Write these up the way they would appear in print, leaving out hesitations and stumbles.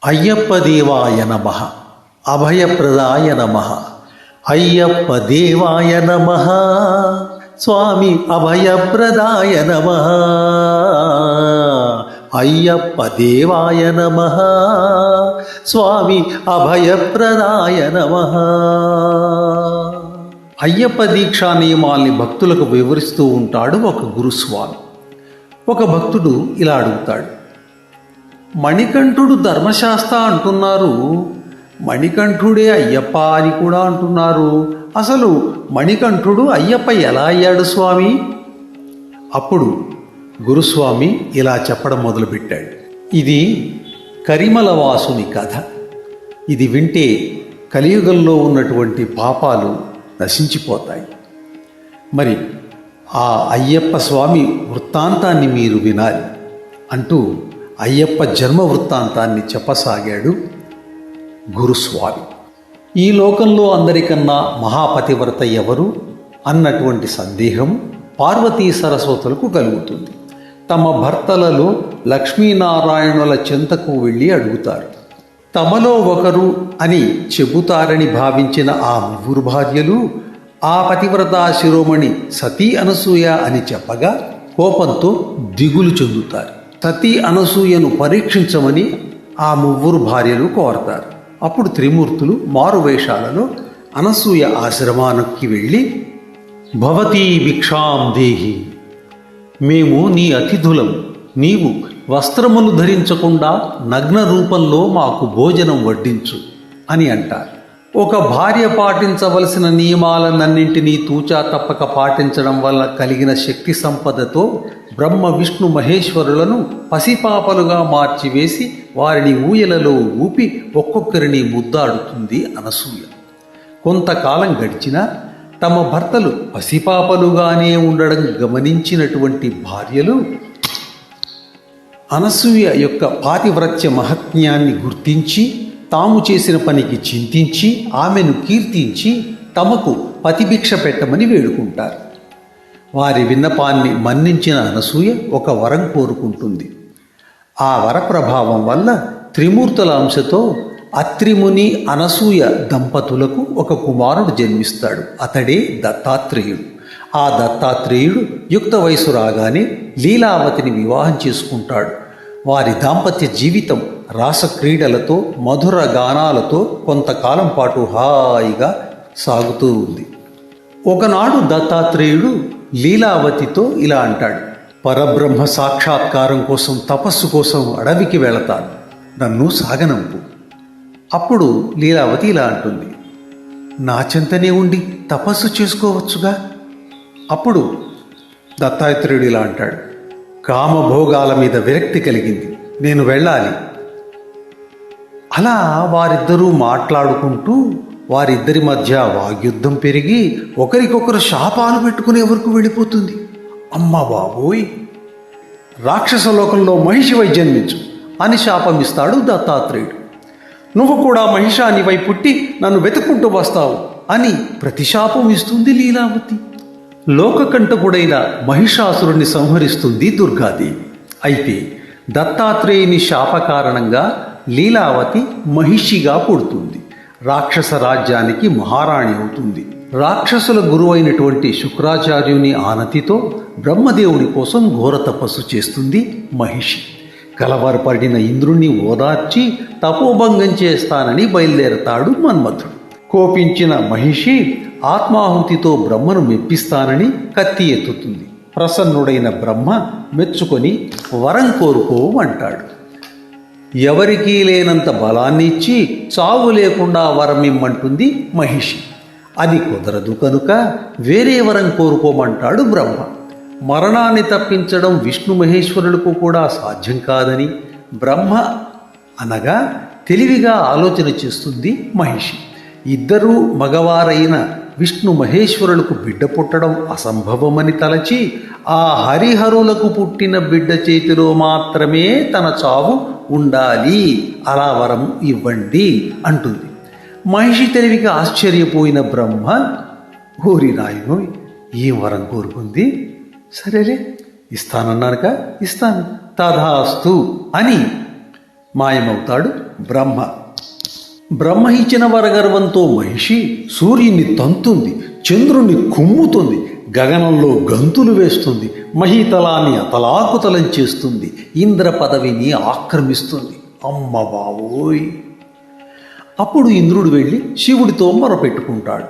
అయ్యప్ప దేవాయ నమః. అభయప్రదాయ నమః. అయ్యప్ప దేవాయ నమః. స్వామి అభయప్రదాయ నమః. అయ్యప్ప దేవాయ నమః. స్వామి అభయప్రదాయ నమః. అయ్యప్ప దీక్షా నియమాల్ని భక్తులకు వివరిస్తూ ఉంటాడు ఒక గురుస్వామి. ఒక భక్తుడు ఇలా అడుగుతాడు, మణికంఠుడు ధర్మశాస్త్ర అంటున్నారు, మణికంఠుడే అయ్యప్ప అని కూడా అంటున్నారు. అసలు మణికంఠుడు అయ్యప్ప ఎలా అయ్యాడు స్వామి? అప్పుడు గురుస్వామి ఇలా చెప్పడం మొదలుపెట్టాడు. ఇది కరిమలవాసుని కథ. ఇది వింటే కలియుగంలో ఉన్నటువంటి పాపాలు నశించిపోతాయి. మరి ఆ అయ్యప్ప స్వామి వృత్తాంతాన్ని మీరు వినాలి అంటూ అయ్యప్ప జన్మ వృత్తాంతాన్ని చెప్పసాగాడు గురుస్వామి. ఈ లోకంలో అందరికన్నా మహాపతివ్రత ఎవరు అన్నటువంటి సందేహం పార్వతీ సరస్వతులకు కలుగుతుంది. తమ భర్తలలో లక్ష్మీనారాయణుల చెంతకు వెళ్ళి అడుగుతారు. తమలో ఒకరు అని చెబుతారని భావించిన ఆ ముగ్గురు భార్యలు ఆ పతివ్రత శిరోమణి సతీ అనసూయ అని చెప్పగా కోపంతో దిగులు చెందుతారు. సతీ అనసూయను పరీక్షించమని ఆ ముగ్గురు భార్యలు కోరతారు. అప్పుడు త్రిమూర్తులు మారువేషాలలో అనసూయ ఆశ్రమానికి వెళ్ళి, భవతీ భిక్షాం దేహి, మేము నీ అతిథులం, నీవు వస్త్రములు ధరించకుండా నగ్న రూపంలో మాకు భోజనం వడ్డించు అని అంటారు. ఒక భార్య పాటించవలసిన నియమాలన్నింటినీ తూచా తప్పక పాటించడం వల్ల కలిగిన శక్తి సంపదతో బ్రహ్మ విష్ణు మహేశ్వరులను పసిపాపలుగా మార్చివేసి వారిని ఊయలలో ఊపి ఒక్కొక్కరిని ముద్దాడుతుంది అనసూయ. కొంతకాలం గడిచినా తమ భర్తలు పసిపాపలుగానే ఉండడం గమనించినటువంటి భార్యలు అనసూయ యొక్క పాతివ్రత్య మహత్యాన్ని గుర్తించి తాము చేసిన పనికి చింతించి ఆమెను కీర్తించి తమకు పతిభిక్ష పెట్టమని వేడుకుంటారు. వారి విన్నపాన్ని మన్నించిన అనసూయ ఒక వరం కోరుకుంటుంది. ఆ వర ప్రభావం వల్ల త్రిమూర్తుల అంశతో అత్రిముని అనసూయ దంపతులకు ఒక కుమారుడు జన్మిస్తాడు. అతడే దత్తాత్రేయుడు. ఆ దత్తాత్రేయుడు యుక్త వయసు రాగానే లీలావతిని వివాహం చేసుకుంటాడు. వారి దాంపత్య జీవితం రాసక్రీడలతో మధుర గానాలతో కొంతకాలం పాటు హాయిగా సాగుతూ ఉంది. ఒకనాడు దత్తాత్రేయుడు లీలావతితో ఇలా అంటాడు, పరబ్రహ్మ సాక్షాత్కారం కోసం తపస్సు కోసం అడవికి వెళతాను, నన్ను సాగనంపు. అప్పుడు లీలావతి ఇలా అంటుంది, నా చెంతనే ఉండి తపస్సు చేసుకోవచ్చుగా. అప్పుడు దత్తాత్రేయుడు ఇలా అంటాడు, కామభోగాల మీద విరక్తి కలిగింది, నేను వెళ్ళాలి. అలా వారిద్దరూ మాట్లాడుకుంటూ వారిద్దరి మధ్య వాగ్యుద్ధం పెరిగి ఒకరికొకరు శాపాలు పెట్టుకునే వరకు వెళ్ళిపోతుంది. అమ్మ బాబోయ్, రాక్షస లోకంలో మహిషివై జన్మించు అని శాపమిస్తాడు దత్తాత్రేయుడు. నువ్వు కూడా మహిషానివై పుట్టి నన్ను వెతుక్కుంటూ వస్తావు అని ప్రతిశాపం ఇస్తుంది లీలావతి. లోకకంటకుడైన మహిషాసురుణ్ణి సంహరిస్తుంది దుర్గాదేవి. అయితే దత్తాత్రేయుని శాప కారణంగా లీలావతి మహిషిగా పుడుతుంది. రాక్షస రాజ్యానికి మహారాణి అవుతుంది. రాక్షసుల గురువైనటువంటి శుక్రాచార్యుని ఆనతితో బ్రహ్మదేవుడి కోసం ఘోర తపస్సు చేస్తుంది మహిషి. కలవరపడిన ఇంద్రుణ్ణి ఓదార్చి తపోభంగం చేస్తానని బయలుదేరతాడు మన్మథుడు. కోపించిన మహిషి ఆత్మాహుతితో బ్రహ్మను మెప్పిస్తానని కత్తి ఎత్తుతుంది. ప్రసన్నుడైన బ్రహ్మ మెచ్చుకొని వరం కోరుకోమంటాడు. ఎవరికీ లేనంత బలాన్ని ఇచ్చి చావు లేకుండా వరం ఇమ్మంటుంది మహిషి. అది కుదరదు కనుక వేరే వరం కోరుకోమంటాడు బ్రహ్మ. మరణాన్ని తప్పించడం విష్ణు మహేశ్వరులకు కూడా సాధ్యం కాదని బ్రహ్మ అనగా తెలివిగా ఆలోచన చేస్తుంది మహిషి. ఇద్దరూ మగవారైన విష్ణు మహేశ్వరులకు బిడ్డ పుట్టడం అసంభవమని తలచి ఆ హరిహరులకు పుట్టిన బిడ్డ చేతిలో మాత్రమే తన చావు ఉండాలి, అలా వరం ఇవ్వండి అంటుంది. మహిషి తెలివికి ఆశ్చర్యపోయిన బ్రహ్మ, ఓరి నాయనో, ఏం వరం కోరుకుంది, సరేలే ఇస్తానన్నానుక ఇస్తాను, తథాస్తు అని మాయమవుతాడు బ్రహ్మ. బ్రహ్మ ఇచ్చిన వరగర్వంతో మహిషి సూర్యుని తంతుంది, చంద్రుని కుమ్ముతుంది, గగనంలో గంతులు వేస్తుంది, మహీతలాన్ని అతలాకుతలం చేస్తుంది, ఇంద్ర పదవిని ఆక్రమిస్తుంది. అమ్మ బావోయ్! అప్పుడు ఇంద్రుడు వెళ్ళి శివుడితో మొరపెట్టుకుంటాడు.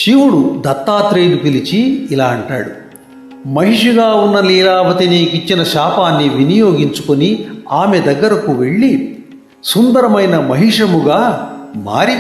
శివుడు దత్తాత్రేయుని పిలిచి ఇలా అంటాడు: మహిషిగా ఉన్న లీలావతి నీకిచ్చిన శాపాన్ని వినియోగించుకొని ఆమె దగ్గరకు వెళ్ళి సుందరమైన మహిషముగా మారి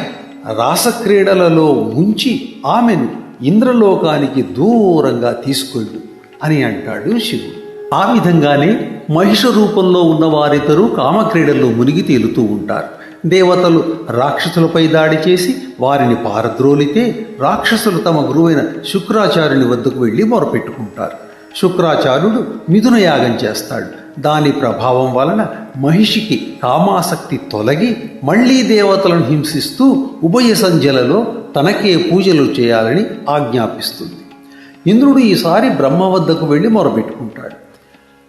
రాసక్రీడలలో ముంచి ఆమెను ఇంద్రలోకానికి దూరంగా తీసుకెళ్ళు అని అంటాడు శివుడు. ఆ విధంగానే మహిష రూపంలో ఉన్న వారిద్దరూ కామక్రీడల్లో మునిగి తేలుతూ ఉంటారు. దేవతలు రాక్షసులపై దాడి చేసి వారిని పారద్రోలితే రాక్షసులు తమ గురువైన శుక్రాచార్యుని వద్దకు వెళ్ళి మొరపెట్టుకుంటారు. శుక్రాచార్యుడు మిథున యాగం చేస్తాడు. దాని ప్రభావం వలన మహిషికి కామాసక్తి తొలగి మళ్లీ దేవతలను హింసిస్తూ ఉభయ సంధ్యలలో తనకే పూజలు చేయాలని ఆజ్ఞాపిస్తుంది. ఇంద్రుడు ఈసారి బ్రహ్మ వద్దకు వెళ్ళి మొరపెట్టుకుంటాడు.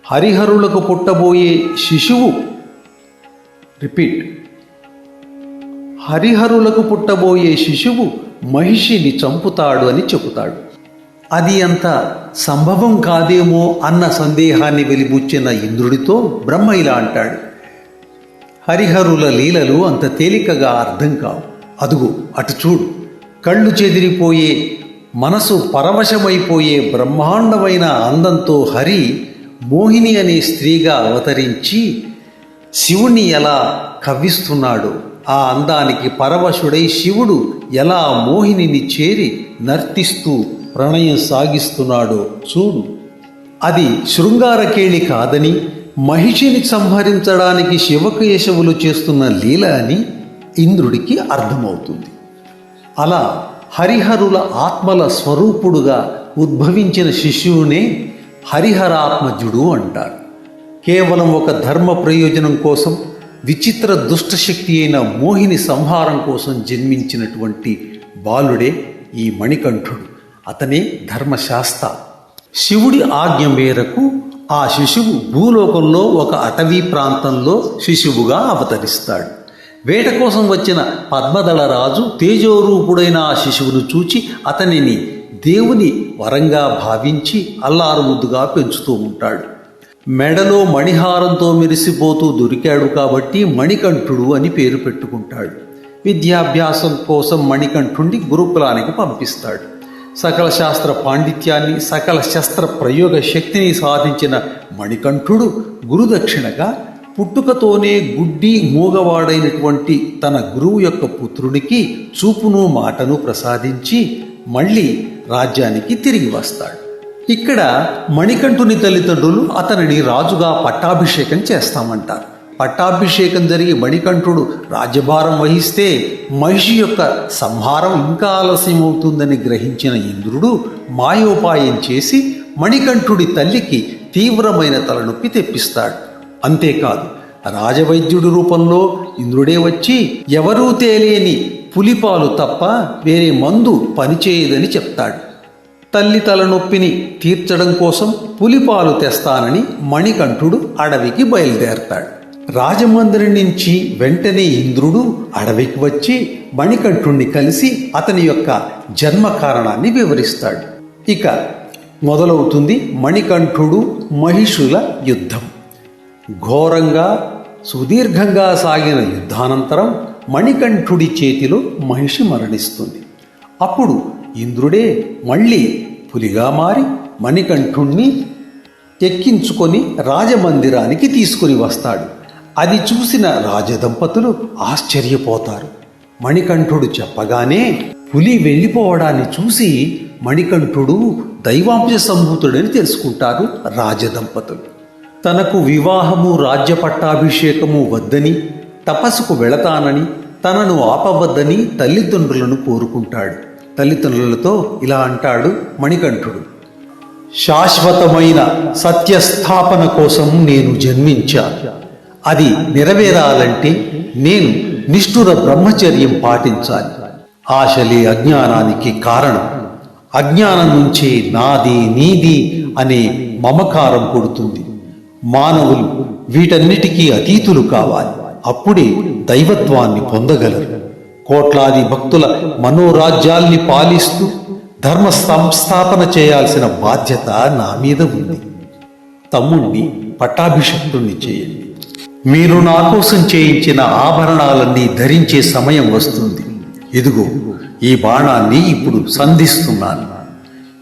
హరిహరులకు పుట్టబోయే శిశువు హరిహరులకు పుట్టబోయే శిశువు మహిషిని చంపుతాడు అని చెబుతాడు. అది అంత సంభవం కాదేమో అన్న సందేహాన్ని వెలిబుచ్చిన ఇంద్రుడితో బ్రహ్మ ఇలా అంటాడు: హరిహరుల లీలలు అంత తేలికగా అర్థం కావు. అదుగు అటు చూడు, కళ్ళు చెదిరిపోయే, మనసు పరవశమైపోయే బ్రహ్మాండమైన అందంతో హరి మోహిని అనే స్త్రీగా అవతరించి శివుణ్ణి ఎలా కవ్విస్తున్నాడో, ఆ అందానికి పరవశుడై శివుడు ఎలా మోహినిని చేరి నర్తిస్తూ ప్రణయం సాగిస్తున్నాడో చూడు. అది శృంగారకేళి కాదని, మహిషిని సంహరించడానికి శివకేశవులు చేస్తున్న లీల అని ఇంద్రుడికి అర్థమవుతుంది. అలా హరిహరుల ఆత్మల స్వరూపుడుగా ఉద్భవించిన శిశువునే హరిహరాత్మజుడు అంటారు. కేవలం ఒక ధర్మ ప్రయోజనం కోసం, విచిత్ర దుష్టశక్తి అయిన మోహిని సంహారం కోసం జన్మించినటువంటి బాలుడే ఈ మణికంఠుడు. అతనే ధర్మశాస్త్ర. శివుడి ఆజ్ఞ మేరకు ఆ శిశువు భూలోకంలో ఒక అటవీ ప్రాంతంలో శిశువుగా అవతరిస్తాడు. వేట కోసం వచ్చిన పద్మదళ రాజు తేజోరూపుడైన ఆ శిశువును చూచి అతనిని దేవుని వరంగా భావించి అల్లారుముద్దుగా పెంచుతూ ఉంటాడు. మెడలో మణిహారంతో మెరిసిపోతూ దొరికాడు కాబట్టి మణికంఠుడు అని పేరు పెట్టుకుంటాడు. విద్యాభ్యాసం కోసం మణికంఠుణ్ణి గురుకులానికి పంపిస్తాడు. సకల శాస్త్ర పాండిత్యాన్ని, సకల శస్త్ర ప్రయోగ శక్తిని సాధించిన మణికంఠుడు గురుదక్షిణగా పుట్టుకతోనే గుడ్డి మూగవాడైనటువంటి తన గురువు యొక్క పుత్రుడికి చూపును మాటను ప్రసాదించి మళ్ళీ రాజ్యానికి తిరిగి వస్తాడు. ఇక్కడ మణికంఠుని తల్లిదండ్రులు అతనిని రాజుగా పట్టాభిషేకం చేస్తామంటారు. పట్టాభిషేకం జరిగి మణికంఠుడు రాజ్యభారం వహిస్తే మహిషి యొక్క సంహారం ఇంకా ఆలస్యమవుతుందని గ్రహించిన ఇంద్రుడు మాయోపాయం చేసి మణికంఠుడి తల్లికి తీవ్రమైన తలనొప్పి తెప్పిస్తాడు. అంతేకాదు, రాజవైద్యుడి రూపంలో ఇంద్రుడే వచ్చి ఎవరూ తేలేని పులిపాలు తప్ప వేరే మందు పనిచేయదని చెప్తాడు. తల్లి తలనొప్పిని తీర్చడం కోసం పులిపాలు తెస్తానని మణికంఠుడు అడవికి బయలుదేరతాడు. రాజమందిరం నుంచి వెంటనే ఇంద్రుడు అడవికి వచ్చి మణికంఠుణ్ణి కలిసి అతని యొక్క జన్మ కారణాన్ని వివరిస్తాడు. ఇక మొదలవుతుంది మణికంఠుడు మహిషుల యుద్ధం. ఘోరంగా సుదీర్ఘంగా సాగిన యుద్ధానంతరం మణికంఠుడి చేతిలో మహిషి మరణిస్తుంది. అప్పుడు ఇంద్రుడే మళ్ళీ పులిగా మారి మణికంఠుణ్ణి ఎక్కించుకొని రాజమందిరానికి తీసుకుని వస్తాడు. అది చూసిన రాజదంపతులు ఆశ్చర్యపోతారు. మణికంఠుడు చెప్పగానే పులి వెళ్ళిపోవడాన్ని చూసి మణికంఠుడు దైవాంశ సంభూతుడని తెలుసుకుంటారు రాజదంపతులు. తనకు వివాహము, రాజ్య పట్టాభిషేకము వద్దని, తపస్సుకు వెళతానని, తనను ఆపవద్దని తల్లిదండ్రులను కోరుకుంటాడు. తల్లిదండ్రులతో ఇలా అంటాడు మణికంఠుడు: శాశ్వతమైన సత్యస్థాపన కోసం నేను జన్మించాను. అది నెరవేరాలంటే నేను నిష్ఠుర బ్రహ్మచర్యం పాటించాలి. ఆశలే అజ్ఞానానికి కారణం. అజ్ఞానం నుంచే నాది, నీది అనే మమకారం పుడుతుంది. మానవులు వీటన్నిటికీ అతీతులు కావాలి. అప్పుడే దైవత్వాన్ని పొందగలరు. కోట్లాది భక్తుల మనోరాజ్యాల్ని పాలిస్తూ ధర్మ సంస్థాపన చేయాల్సిన బాధ్యత నా మీద ఉంది. తమ్ముణ్ణి పట్టాభిషిక్తుణ్ణి చేయండి. మీరు నా కోసం చేయించిన ఆభరణాలన్నీ ధరించే సమయం వస్తుంది. ఇదిగో ఈ బాణాన్ని ఇప్పుడు సంధిస్తున్నాను.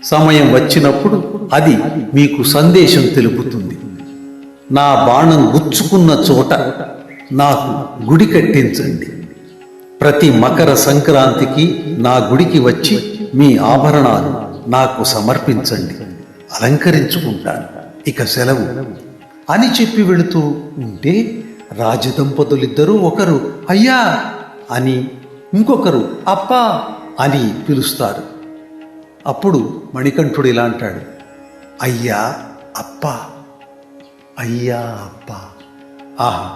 సమయం వచ్చినప్పుడు అది మీకు సందేశం తెలుపుతుంది. నా బాణం గుచ్చుకున్న చోట నాకు గుడి కట్టించండి. ప్రతి మకర సంక్రాంతికి నా గుడికి వచ్చి మీ ఆభరణాలు నాకు సమర్పించండి. అలంకరించుకుంటాను. ఇక సెలవు అని చెప్పి వెళుతూ ఉంటే రాజదంపతులిద్దరూ ఒకరు అయ్యా అని ఇంకొకరు అప్పా అని పిలుస్తారు. అప్పుడు మణికంఠుడు ఇలా అంటాడు, అయ్యా అప్పా, అయ్యా అప్పా. ఆహా,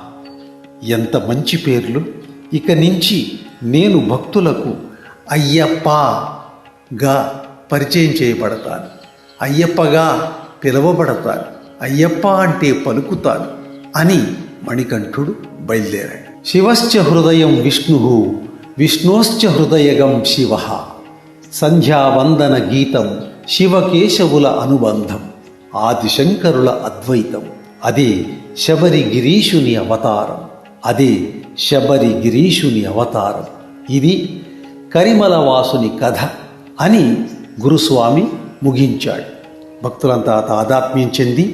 ఎంత మంచి పేర్లు! ఇక నుంచి నేను భక్తులకు అయ్యప్పగా పరిచయం చేయబడతాను. అయ్యప్పగా పిలవబడతాను. అయ్యప్ప అంటే పలుకుతాను అని మణికంఠుడు బయలుదేరాడు. శివశ్చ హృదయం విష్ణు, విష్ణోశ్చ హృదయగం శివ. సంధ్యావందన గీతం శివకేశవుల అనుబంధం. ఆదిశంకరుల అద్వైతం. అదే శబరి గిరీషుని అవతారం. అదే శబరి గిరీషుని అవతారం. ఇది కరిమలవాసుని కథ అని గురుస్వామి ముగించాడు. భక్తులంతా తాదాత్మ్యం చెంది,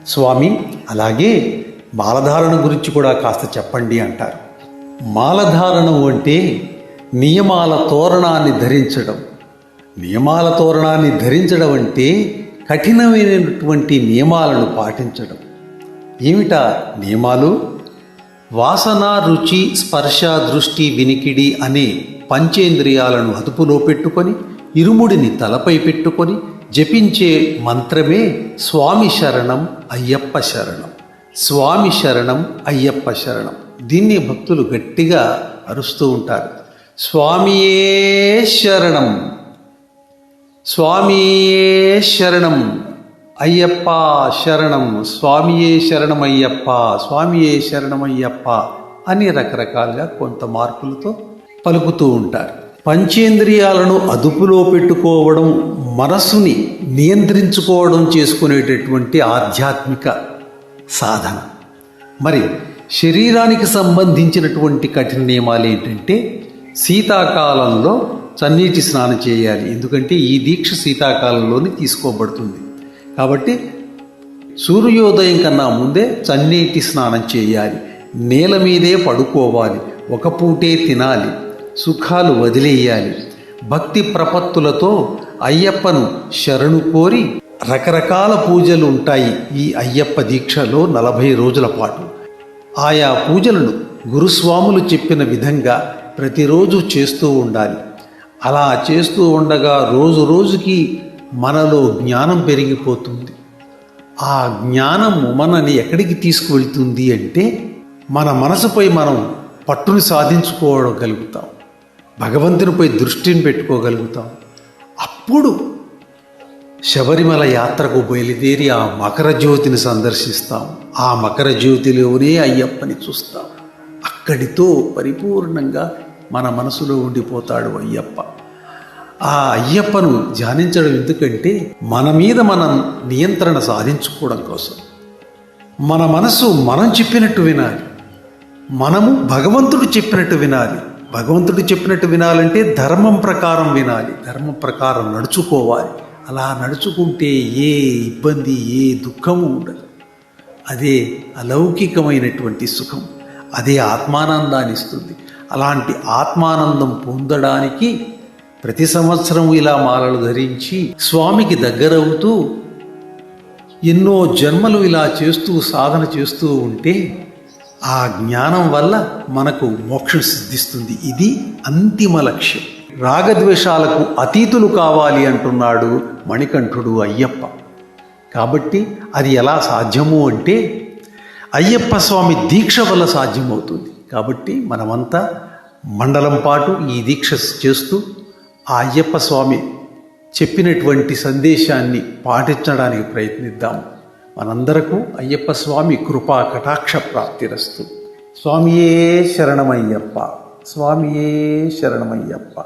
స్వామి అలాగే మాలధారణ గురించి కూడా కాస్త చెప్పండి అంటారు. మాలధారణం అంటే నియమాల తోరణాన్ని ధరించడం. నియమాల తోరణాన్ని ధరించడం అంటే కఠినమైనటువంటి నియమాలను పాటించడం. ఏమిటా నియమాలు? వాసన, రుచి, స్పర్శ, దృష్టి, వినికిడి అనే పంచేంద్రియాలను అదుపులో పెట్టుకొని ఇరుముడిని తలపై పెట్టుకొని జపించే మంత్రమే స్వామి శరణం అయ్యప్ప శరణం. స్వామి శరణం అయ్యప్ప శరణం. దీన్ని భక్తులు గట్టిగా అరుస్తూ ఉంటారు. స్వామియే శరణం, స్వామియే శరణం, అయ్యప్ప శరణం, స్వామియే శరణమయ్యప్ప, స్వామియే శరణమయ్యప్ప అని రకరకాలుగా కొంత మార్పులతో పలుకుతూ ఉంటారు. పంచేంద్రియాలను అదుపులో పెట్టుకోవడం, మనస్సుని నియంత్రించుకోవడం చేసుకునేటటువంటి ఆధ్యాత్మిక సాధన. మరి శరీరానికి సంబంధించినటువంటి కఠిన నియమాలు ఏంటంటే శీతాకాలంలో చన్నీటి స్నానం చేయాలి. ఎందుకంటే ఈ దీక్ష శీతాకాలంలోనే తీసుకోబడుతుంది. కాబట్టి సూర్యోదయం కన్నా ముందే చన్నీటి స్నానం చేయాలి. నేల మీదే పడుకోవాలి. ఒక పూటే తినాలి. సుఖాలు వదిలేయాలి. భక్తి ప్రపత్తులతో అయ్యప్పను శరణు కోరి రకరకాల పూజలు ఉంటాయి. ఈ అయ్యప్ప దీక్షలో 40 రోజుల పాటు ఆయా పూజలను గురుస్వాములు చెప్పిన విధంగా ప్రతిరోజు చేస్తూ ఉండాలి. అలా చేస్తూ ఉండగా రోజు రోజుకి మనలో జ్ఞానం పెరిగిపోతుంది. ఆ జ్ఞానం మనని ఎక్కడికి తీసుకువెళ్తుంది అంటే మన మనసుపై మనం పట్టుని సాధించుకోగలుగుతాం. భగవంతునిపై దృష్టిని పెట్టుకోగలుగుతాం. అప్పుడు శబరిమల యాత్రకు బయలుదేరి ఆ మకర జ్యోతిని సందర్శిస్తాం. ఆ మకర జ్యోతిలోనే అయ్యప్పని చూస్తాం. అక్కడితో పరిపూర్ణంగా మన మనసులో ఉండిపోతాడు అయ్యప్ప. ఆ అయ్యప్పను ధ్యానించడం ఎందుకంటే మన మీద మనం నియంత్రణ సాధించుకోవడం కోసం. మన మనసు మనం చెప్పినట్టు వినాలి. మనము భగవంతుడు చెప్పినట్టు వినాలి. భగవంతుడు చెప్పినట్టు వినాలంటే ధర్మం ప్రకారం వినాలి. ధర్మం ప్రకారం నడుచుకోవాలి. అలా నడుచుకుంటే ఏ ఇబ్బంది, ఏ దుఃఖము ఉండదు. అదే అలౌకికమైనటువంటి సుఖం. అదే ఆత్మానందాన్ని ఇస్తుంది. అలాంటి ఆత్మానందం పొందడానికి ప్రతి సంవత్సరం ఇలా మాలలు ధరించి స్వామికి దగ్గరవుతూ ఎన్నో జన్మలు ఇలా చేస్తూ సాధన చేస్తూ ఉంటే ఆ జ్ఞానం వల్ల మనకు మోక్షం సిద్ధిస్తుంది. ఇది అంతిమ లక్ష్యం. రాగద్వేషాలకు అతీతులు కావాలి అంటున్నాడు మణికంఠుడు అయ్యప్ప. కాబట్టి అది ఎలా సాధ్యము అంటే అయ్యప్ప స్వామి దీక్ష వల్ల సాధ్యమవుతుంది. కాబట్టి మనమంతా మండలం పాటు ఈ దీక్ష చేస్తూ ఆ అయ్యప్ప స్వామి చెప్పినటువంటి సందేశాన్ని పాటించడానికి ప్రయత్నిద్దాం. మనందరకు అయ్యప్ప స్వామి కృపా కటాక్ష ప్రాప్తిరస్తు. స్వామియే శరణమయ్యప్ప, స్వామియే శరణమయ్యప్ప.